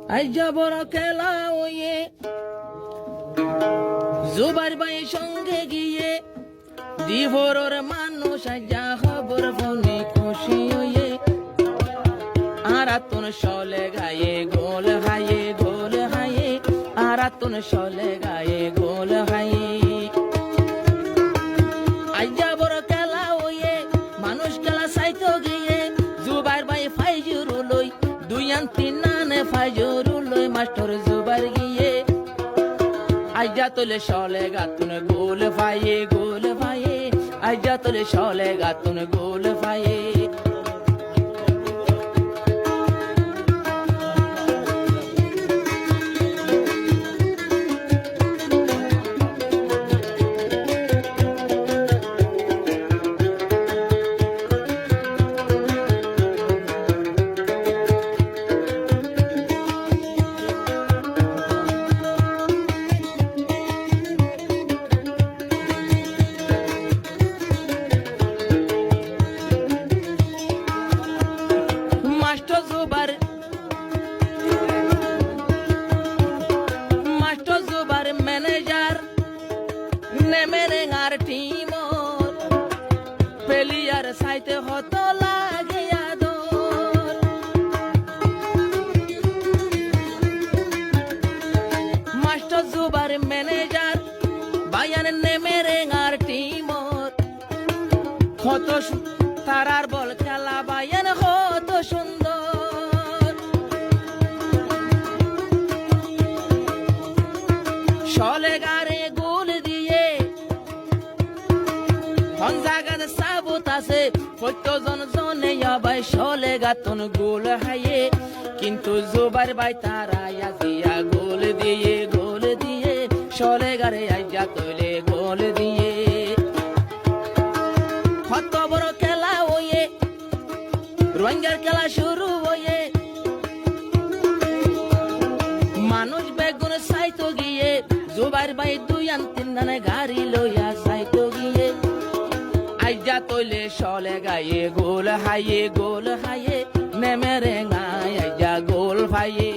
আইজা বড় খেলা ওয়ে জুবাইর ভাই সঙ্গে গিয়ে দিভোরের মানুষ আইজা খবর ফোনে খুশি হয়ে আর আতুন সলে গায়ে গোল হায়ে গোল হায়ে আর আতুন সলে গায়ে গোল হায়ে আইজা বড় খেলা ওয়ে মানুষ খেলা সাইতো গিয়ে জুবাইর ভাই ফাইজুরুলই দুই আন তিন নানে ফাইজুরুলই মাস্টার জুবাইর গিয়ে আইজা তোলে সলে গাতুন গোল ভাইয়ে গোল ভাইয়ে আইজা তোলে সলে গাতুন গোল ভাইয়ে মাস্টার জুবার ম্যানেজার নেমেরেঙ্গার টিমর পেলিয়ার সাইতে হতো লাগে আদর মাস্টার জুবার ম্যানেজার বায়ান নেমেরেঙ্গার টিমর কত তারার বল খেলা বায়ান কত সুন্দর সলে গারে গোল দিয়ে হনজাগান সাবুত আছে কতজন জনে ভাই সলে গাতন গোল হাইয়ে কিন্তু জুবাইর ভাই তারা দিয়া গোল দিয়ে সলে গারে আইজা তৈলে গোল দিয়ে কত বড় খেলা হয়ে রোহিঙ্গার খেলা শুরু হয়ে মানুষ বেগুন সাইতো গিয়ে জুবাইর ভাই দুই আন তিন দানে গাড়ি লইয়া সাইতো গিয়ে আইজা তৈলে সলে গায়ে গোল হাইয়ে নেমেরে গায় আইজা গোল ভাইয়ে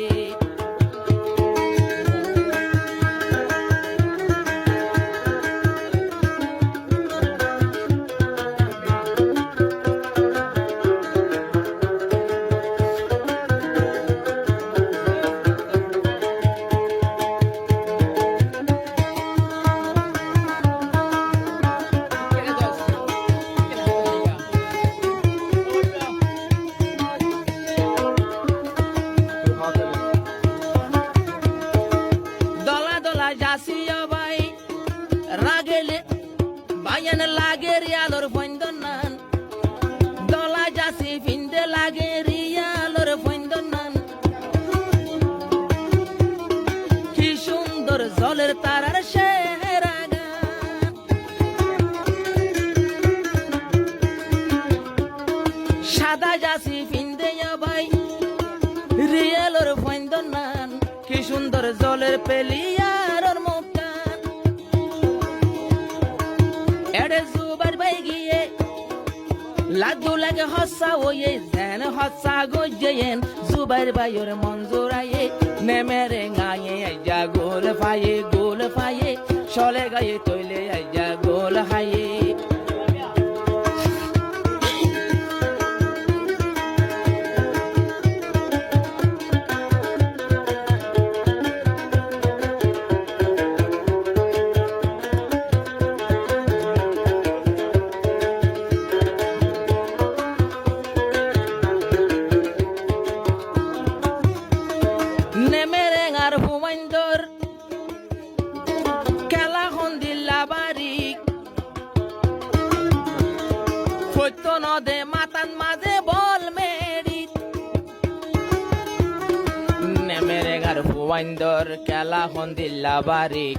বায়ান লাগে রিয়ালোর ফন্দনান দলা যাসি ফিন্দে লাগে রিয়ালোর ফন্দনান কি সুন্দর জলের তারার শেরা গান সাদা যাসি ফিন্দে ভাই রিয়ালোর ফন্দনান কি সুন্দর জলের পেলিয়ার জুবাইর ভাই গিয়ে লাগু লাগে হসা ওয়ে যেন হসা গজেন জুবাইর ভাইয়ের মঞ্জুরায়ে নেমেরে গায়ে আইজা গোল ফায়ে সলে গায়ে তৈলে আইজা গোল হাইয়ে নেমেরেঙ্গার হুমাইন্দর খেলা হন্দিল্লা বারিক সত্য নদে মাতান মাঝে বল মেরি নেমেরেঙ্গার হুমাইন্দর খেলা হন্দিল্লা বারিক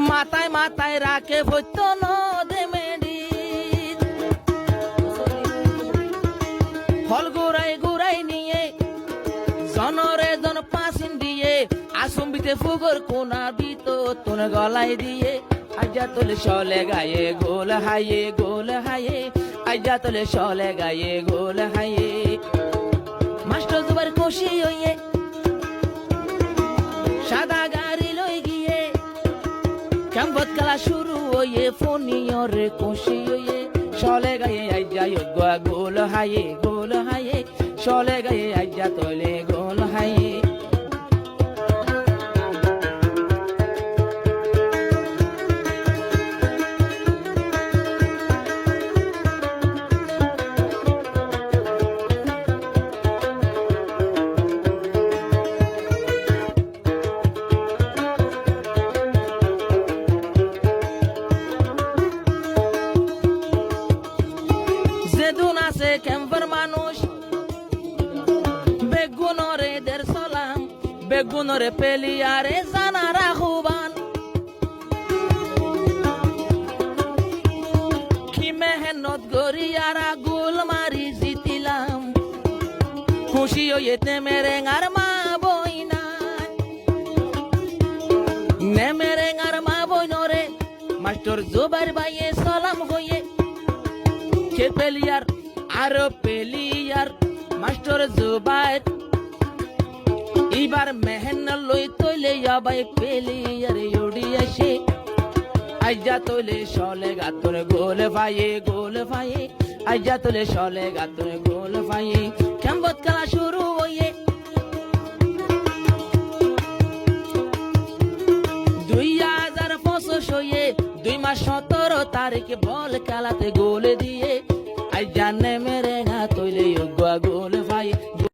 মাথায় রাখে সত্য নদে মেরি ফল গুড়াই নিয়ে জনরে জন পাসিন দিয়ে আসম্বিতে ফুগর কোনা বিত তোর গলায় দিয়ে আইজা তোলে সলে গায়ে গোল হাইয়ে আইজা তোলে সলে গায়ে গোল হাইয়ে খুশি হইয়ে সাদা গাড়ি লই গিয়ে ক্যাম্পত খেলা শুরু হইয়ে ফোনিয়রে খুশি হইয়ে চলে গায়ে আইজা গোল হাইয়ে চলে গায়ে আইজা তলে গোল হাইয়ে যেদুন আছে ক্যাম্পের মানুষ বেগুনরে দের সালাম বেগুনরে পেলিয়ারে জানা রাখুবান কি মেহনত গরিয়ারা গোল মারি জিতিলাম খুশি হইতে মেরেঙ্গার মা বইনা নেমেরেঙ্গার মা বইনরে মাস্টার জুবাইর ভাইয়ে সালাম হইয়ে কে পেলিয়ার আরো পেলিয়ার মাস্টার জুবাইর এবার মেহন লই তৈলে যাবাই পেলিয়ার উড়ি আসে আইজা তোলে সলে গাতর গোল ভাইয়ে আইজা তোলে সলে গাতর গোল ভাইয়ে ক্যাম্পত খেলা শুরু হইয়ে 2025 হইয়ে 2 মাস 17 তারিখে বল খেলাতে গোল দিয়ে আইজা নেমে